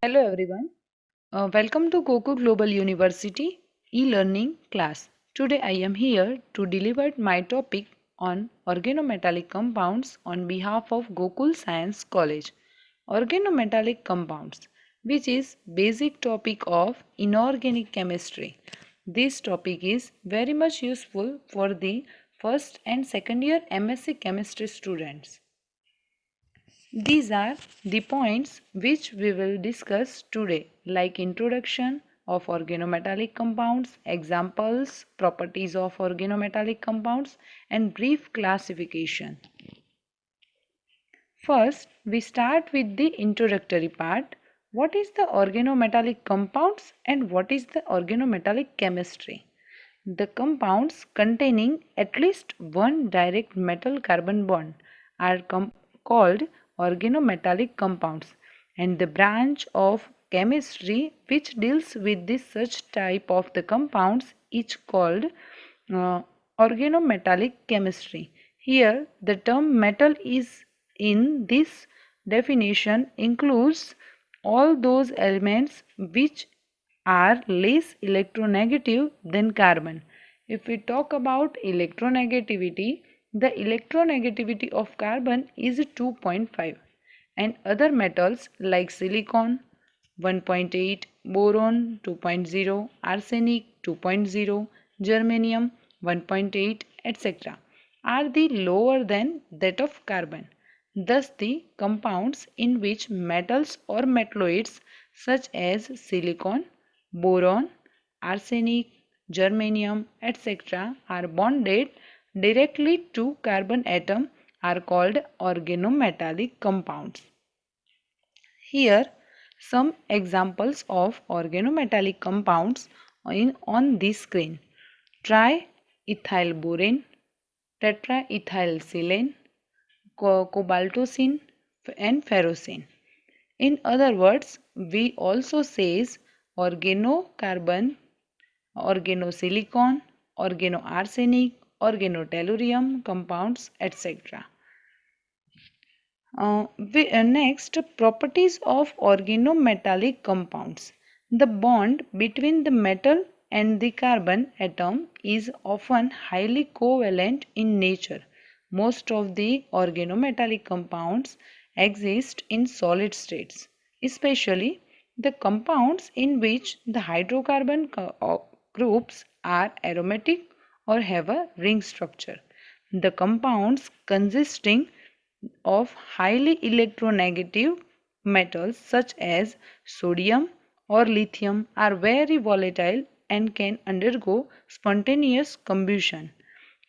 Hello everyone. Welcome to Coco Global University e-learning class. Today I am here to deliver my topic on organometallic compounds on behalf of Gokul Science College. Organometallic compounds, which is basic topic of inorganic chemistry. This topic is very much useful for the first and second year MSc chemistry students. These are the points which we will discuss today, like introduction of organometallic compounds, examples, properties of organometallic compounds, and brief classification. First, we start with the introductory part. What is the organometallic compounds and what is the organometallic chemistry? The compounds containing at least one direct metal carbon bond are called organometallic compounds, and the branch of chemistry which deals with this such type of the compounds is called uh, organometallic chemistry. Here the term metal is in this definition includes all those elements which are less electronegative than carbon. If we talk about electronegativity, the electronegativity of carbon is 2.5 and other metals like silicon 1.8, boron 2.0, arsenic 2.0, germanium 1.8, etc. are the lower than that of carbon. Thus, the compounds in which metals or metalloids such as silicon, boron, arsenic, germanium, etc. are bonded directly to carbon atom are called organometallic compounds. Here some examples of organometallic compounds on this screen: triethylborane, tetraethylsilane, cobaltocene and ferrocene. In other words, we also says organocarbon, organosilicon, organoarsenic, organotellurium compounds, etc. Next, properties of organometallic compounds. The bond between the metal and the carbon atom is often highly covalent in nature. Most of the organometallic compounds exist in solid states, especially the compounds in which the hydrocarbon groups are aromatic or have a ring structure. The compounds consisting of highly electronegative metals such as sodium or lithium are very volatile and can undergo spontaneous combustion.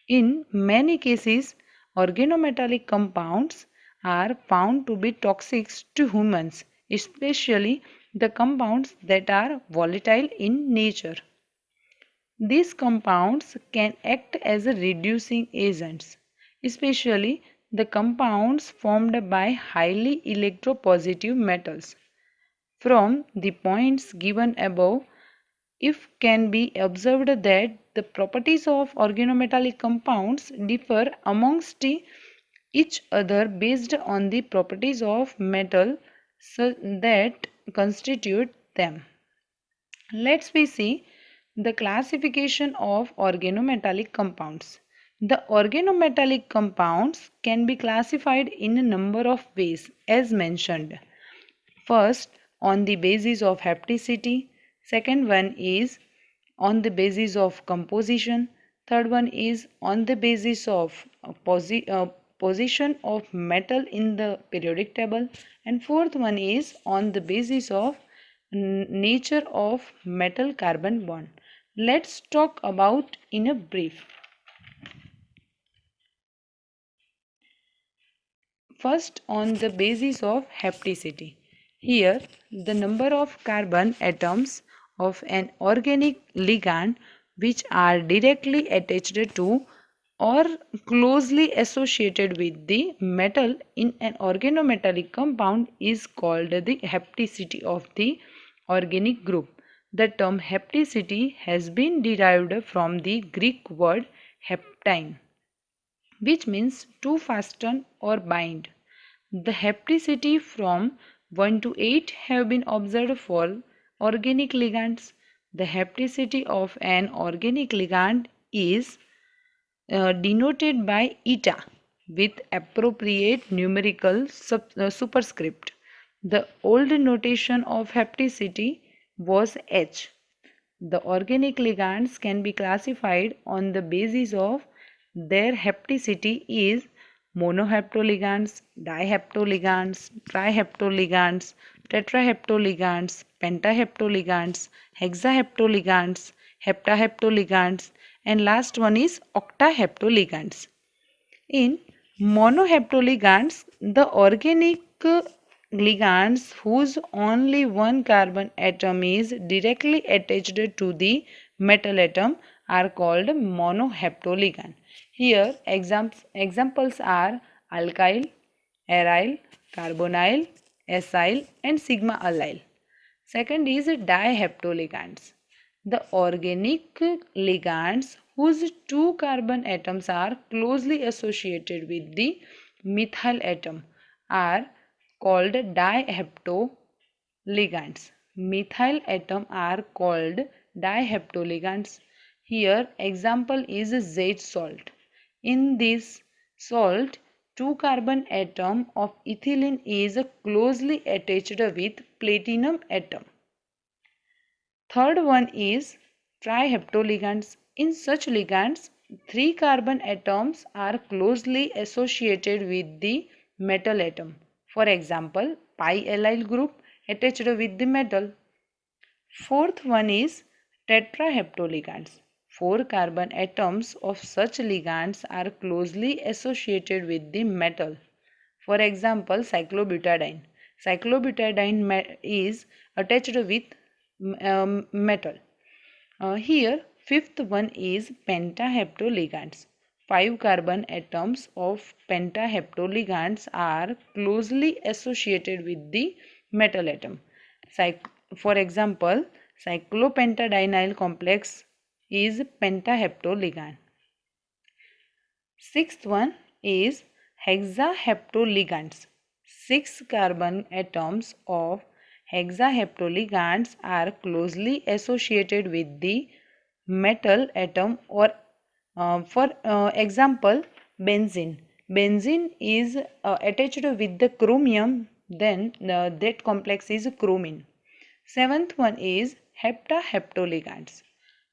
In many cases, organometallic compounds are found to be toxic to humans, especially the compounds that are volatile in nature. These compounds can act as reducing agents, especially the compounds formed by highly electropositive metals. From the points given above, it can be observed that the properties of organometallic compounds differ amongst each other based on the properties of metal that constitute them. Let's we see the classification of organometallic compounds. The organometallic compounds can be classified in a number of ways as mentioned. First, on the basis of hapticity. Second one is on the basis of composition. Third one is on the basis of position of metal in the periodic table. And fourth one is on the basis of nature of metal carbon bond. Let's talk about in a brief. First, on the basis of hapticity. Here, the number of carbon atoms of an organic ligand which are directly attached to or closely associated with the metal in an organometallic compound is called the hapticity of the organic group. The term hapticity has been derived from the Greek word haptine, which means to fasten or bind. The hapticity from 1 to 8 have been observed for organic ligands. The hapticity of an organic ligand is denoted by eta with appropriate numerical superscript. The old notation of hapticity was H. The organic ligands can be classified on the basis of their hapticity is monohaptoligands, dihaptoligands, trihaptoligands, tetrahaptoligands, pentahaptoligands, hexahaptoligands, heptahaptoligands, and last one is octahaptoligands. In monohaptoligands, the organic ligands whose only one carbon atom is directly attached to the metal atom are called monohaptoligand. Here examples are alkyl, aryl, carbonyl, acyl and sigma allyl. Second is dihaptoligands. The organic ligands whose two carbon atoms are closely associated with the methyl atom are called dihaptoligands. Methyl atom are called dihaptoligands. Here example is Z salt. In this salt, two carbon atom of ethylene is closely attached with platinum atom. Third one is trihaptoligands. In such ligands, three carbon atoms are closely associated with the metal atom. For example, pi allyl group attached with the metal. Fourth one is tetrahaptoligands. Four carbon atoms of such ligands are closely associated with the metal. For example, cyclobutadiene. Cyclobutadiene is attached with metal. Here, fifth one is pentahaptoligands. Five carbon atoms of pentahaptoligands are closely associated with the metal atom. For example, cyclopentadienyl complex is pentahaptoligand. Sixth one is hexahaptoligands. Six carbon atoms of hexahaptoligands are closely associated with the metal atom or for example benzene. Benzene is attached with the chromium, then that complex is chromin. Seventh one is heptahaptoligands.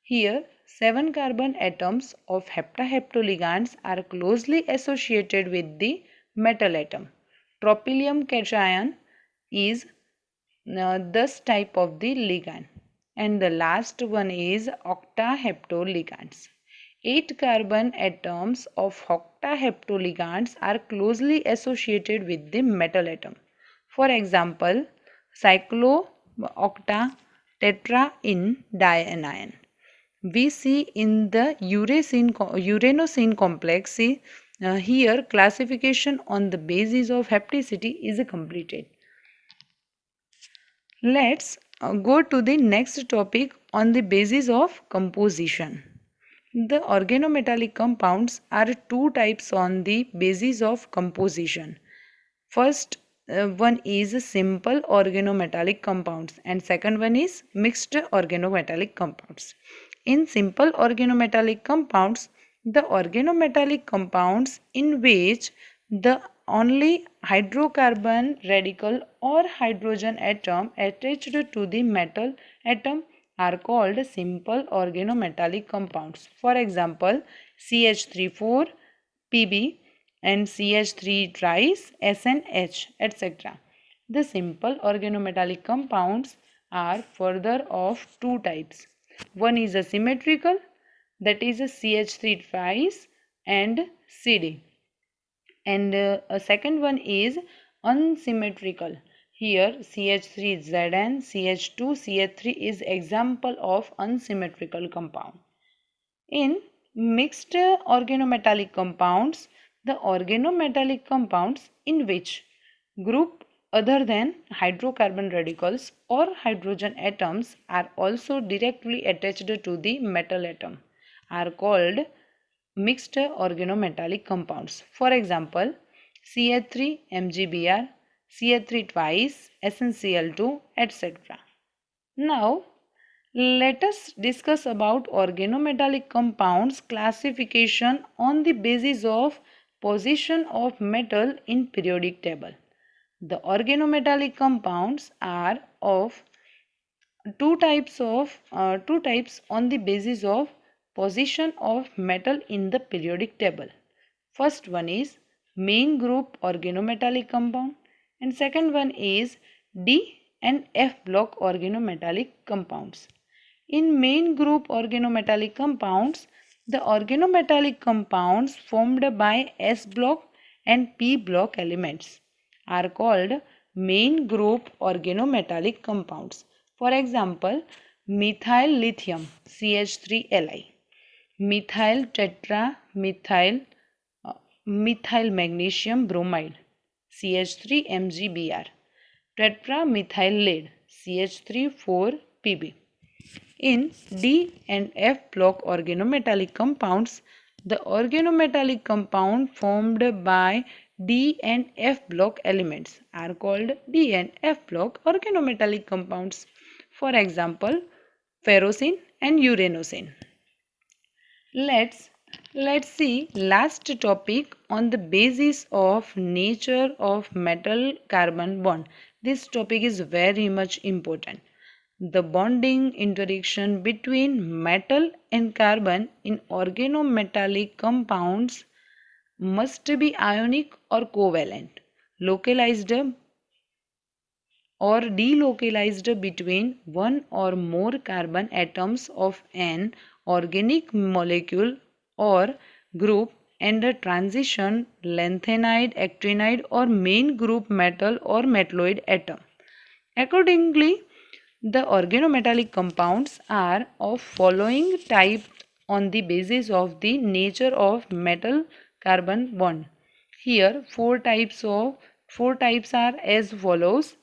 Here, seven carbon atoms of heptahaptoligands are closely associated with the metal atom. Tropylium cation is this type of the ligand. And the last one is octahaptoligands. Eight carbon atoms of octahaptoligands are closely associated with the metal atom. For example, cyclo-octa tetra in dianion. We see in the uranocene complex, here classification on the basis of hapticity is completed. Let's go to the next topic on the basis of composition. The organometallic compounds are two types on the basis of composition. First one is simple organometallic compounds and second one is mixed organometallic compounds. In simple organometallic compounds, the organometallic compounds in which the only hydrocarbon radical or hydrogen atom attached to the metal atom are called simple organometallic compounds. For example, CH3,4, Pb and CH3 tries SNH, etc. The simple organometallic compounds are further of two types. One is a symmetrical, that is a CH3 tries and CD. And a second one is unsymmetrical. Here CH3Zn, CH2, CH3 is example of unsymmetrical compound. In mixed organometallic compounds, the organometallic compounds in which group other than hydrocarbon radicals or hydrogen atoms are also directly attached to the metal atom are called mixed organometallic compounds. For example, CH3 MgBr, CH3 twice, SnCl2, etc. Now, let us discuss about organometallic compounds classification on the basis of position of metal in periodic table. The organometallic compounds are of two types on the basis of position of metal in the periodic table. First one is main group organometallic compound and second one is D and F block organometallic compounds. In main group organometallic compounds, the organometallic compounds formed by S block and P block elements are called main group organometallic compounds. For example, methyl lithium CH3Li, methyl tetra methyl magnesium bromide CH3MgBr, tetramethyl lead CH3,4Pb. In D and F block organometallic compounds, the organometallic compound formed by D and F block elements are called D and F block organometallic compounds. For example, ferrocene and uranosine. Let's see last topic on the basis of nature of metal carbon bond. This topic is very much important. The bonding interaction between metal and carbon in organometallic compounds must be ionic or covalent, localized or delocalized between one or more carbon atoms of an organic molecule or group and a transition lanthanide, actinide or main group metal or metalloid atom. Accordingly, the organometallic compounds are of following type on the basis of the nature of metal carbon bond. Here four types are as follows: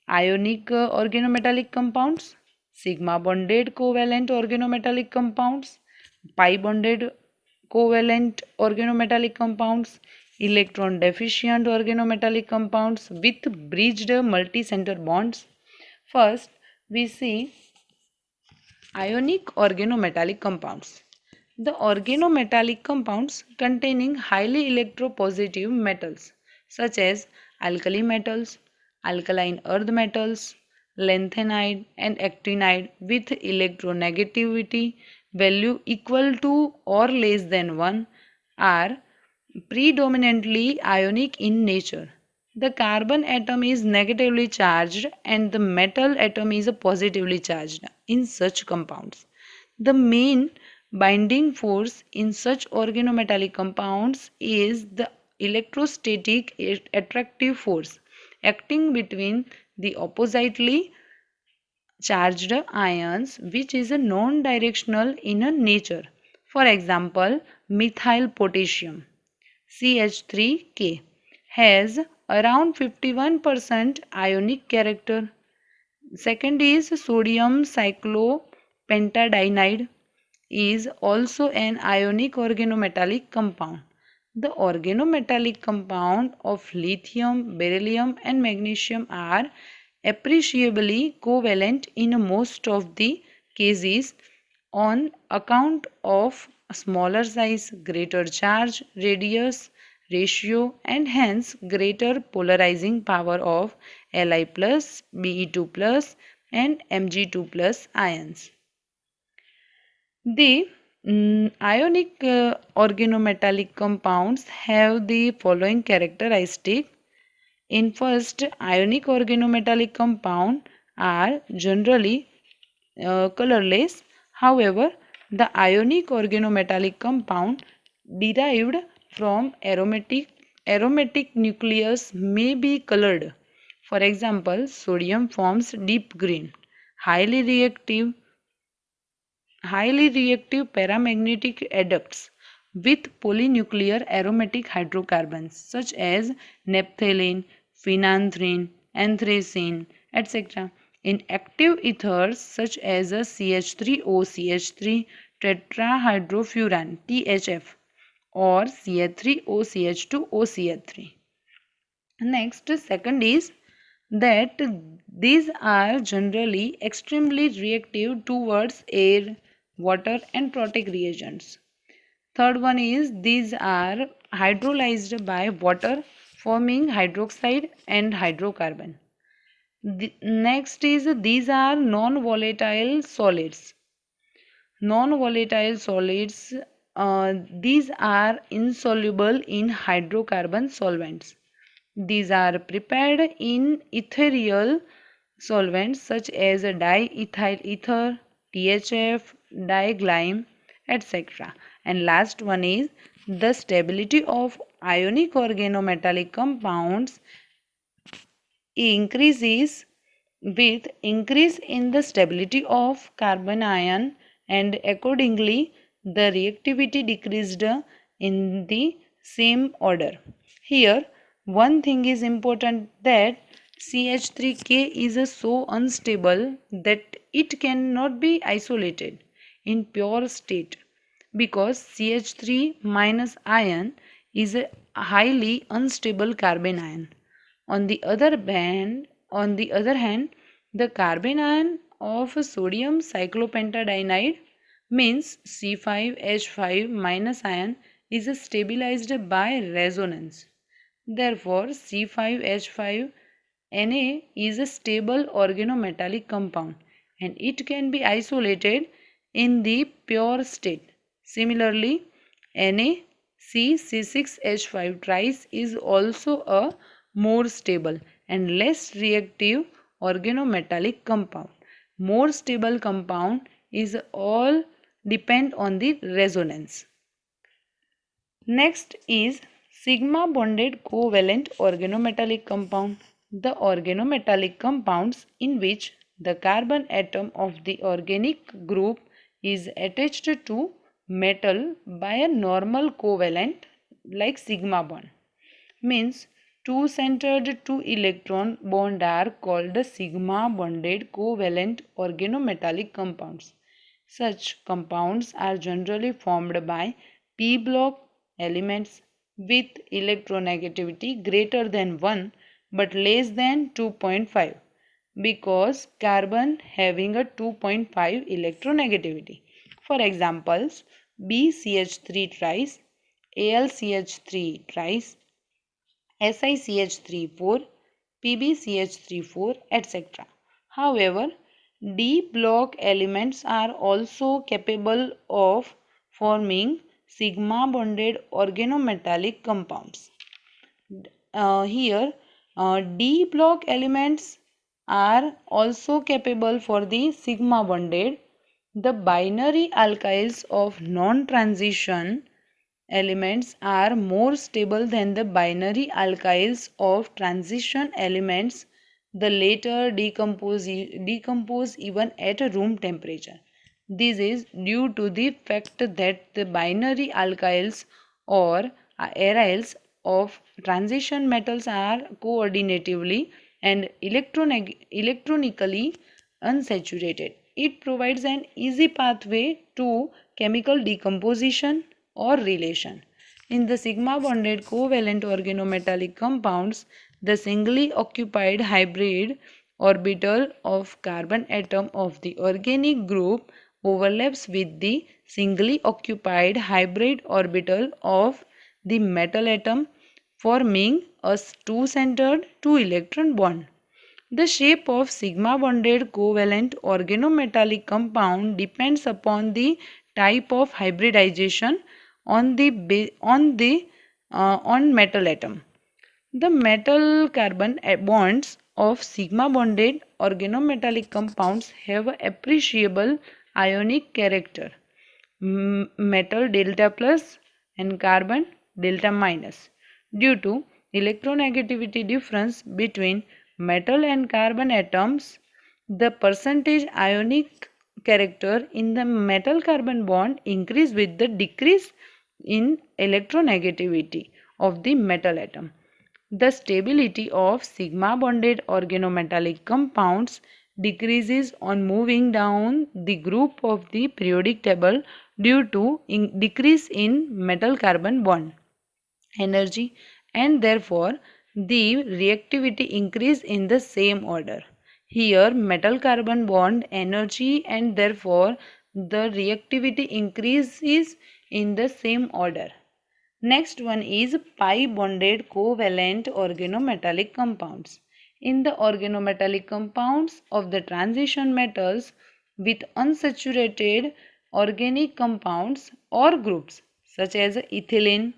ionic organometallic compounds, sigma bonded covalent organometallic compounds, pi bonded covalent organometallic compounds, electron deficient organometallic compounds with bridged multi-center bonds. First, we see ionic organometallic compounds. The organometallic compounds containing highly electropositive metals such as alkali metals, alkaline earth metals, lanthanide and actinide with electronegativity value equal to or less than 1 are predominantly ionic in nature. The carbon atom is negatively charged and the metal atom is positively charged in such compounds. The main binding force in such organometallic compounds is the electrostatic attractive force acting between the oppositely charged ions, which is a non-directional in a nature. For example, methyl potassium CH3K has around 51% ionic character. Second is sodium cyclopentadienide is also an ionic organometallic compound. The organometallic compound of lithium, beryllium and magnesium are appreciably covalent in most of the cases on account of smaller size, greater charge radius ratio and hence greater polarizing power of Li plus, Be2 plus and Mg2 plus ions. The ionic organometallic compounds have the following characteristic. In first, ionic organometallic compound are generally colorless. However, the ionic organometallic compound derived from aromatic nucleus may be colored. For example, sodium forms deep green, highly reactive paramagnetic adducts with polynuclear aromatic hydrocarbons such as naphthalene, phenanthrene, anthracene, etc. In active ethers such as CH3OCH3 tetrahydrofuran THF or CH3OCH2OCH3. Next, second is that these are generally extremely reactive towards air, water and protic reagents. Third one is these are hydrolyzed by water forming hydroxide and hydrocarbon. Next is these are non-volatile solids. Non-volatile solids, these are insoluble in hydrocarbon solvents. These are prepared in ethereal solvents such as diethyl ether, THF, diglyme, etc. And last one is the stability of ionic organometallic compounds increases with increase in the stability of carbon ion, and accordingly the reactivity decreased in the same order. Here one thing is important, that CH3K is so unstable that it cannot be isolated in pure state, because CH3 minus ion is a highly unstable carbon ion. On the other hand, the carbon ion of sodium cyclopentadienide means C5H5 minus ion is stabilized by resonance. Therefore, C5H5Na is a stable organometallic compound and it can be isolated in the pure state. Similarly, NaCC6H5 trice is also a more stable and less reactive organometallic compound. More stable compound is all depend on the resonance. Next is sigma bonded covalent organometallic compound. The organometallic compounds in which the carbon atom of the organic group is attached to metal by a normal covalent like sigma bond, means two centered two electron bond are called the sigma bonded covalent organometallic compounds. Such compounds are generally formed by p block elements with electronegativity greater than 1 but less than 2.5, because carbon having a 2.5 electronegativity. For examples, BCH3 trice, AlCH3 trice, SiCH34, PbCH34, etc. However, D block elements are also capable of forming sigma bonded organometallic compounds. Here, D block elements are also capable for the sigma bonded. The binary alkyls of non-transition elements are more stable than the binary alkyls of transition elements. The latter decompose even at room temperature. This is due to the fact that the binary alkyls or aryls of transition metals are coordinatively and electronically unsaturated. It provides an easy pathway to chemical decomposition or relation. In the sigma bonded covalent organometallic compounds, the singly occupied hybrid orbital of carbon atom of the organic group overlaps with the singly occupied hybrid orbital of the metal atom, forming a two-centered two-electron bond. The shape of sigma bonded covalent organometallic compound depends upon the type of hybridization on metal atom. The metal carbon bonds of sigma bonded organometallic compounds have appreciable ionic character. Metal delta plus and carbon delta minus, due to electronegativity difference between metal and carbon atoms. The percentage ionic character in the metal carbon bond increase with the decrease in electronegativity of the metal atom. The stability of sigma bonded organometallic compounds decreases on moving down the group of the periodic table due to decrease in metal carbon bond energy, and therefore the reactivity increase in the same order. Here metal carbon bond energy and therefore the reactivity increases in the same order. Next one is pi bonded covalent organometallic compounds. In the organometallic compounds of the transition metals with unsaturated organic compounds or groups such as ethylene,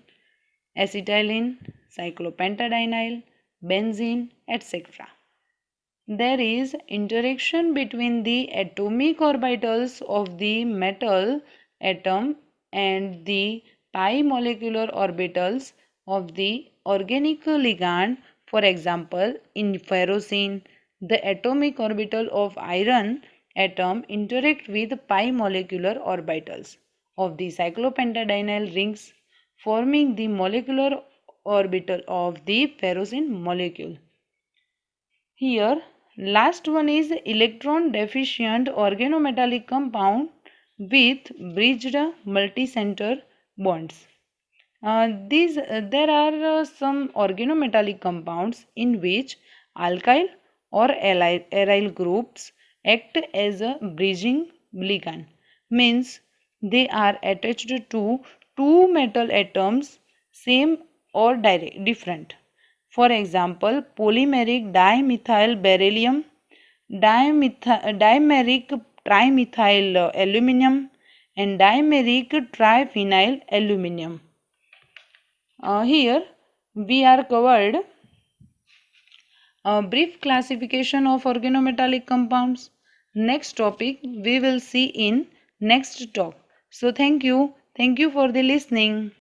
acetylene, cyclopentadienyl, benzene, etc. There is interaction between the atomic orbitals of the metal atom and the pi molecular orbitals of the organic ligand. For example, in ferrocene, the atomic orbital of iron atom interact with pi molecular orbitals of the cyclopentadienyl rings, forming the molecular orbital of the ferrocene molecule. Here, last one is electron deficient organometallic compound with bridged multicenter bonds. There are some organometallic compounds in which alkyl or aryl groups act as a bridging ligand, means they are attached to two metal atoms, same or different. For example, polymeric dimethyl beryllium, dimeric trimethyl aluminum, and dimeric triphenyl aluminum. Here we are covered a brief classification of organometallic compounds. Next topic we will see in next talk. So thank you for the listening.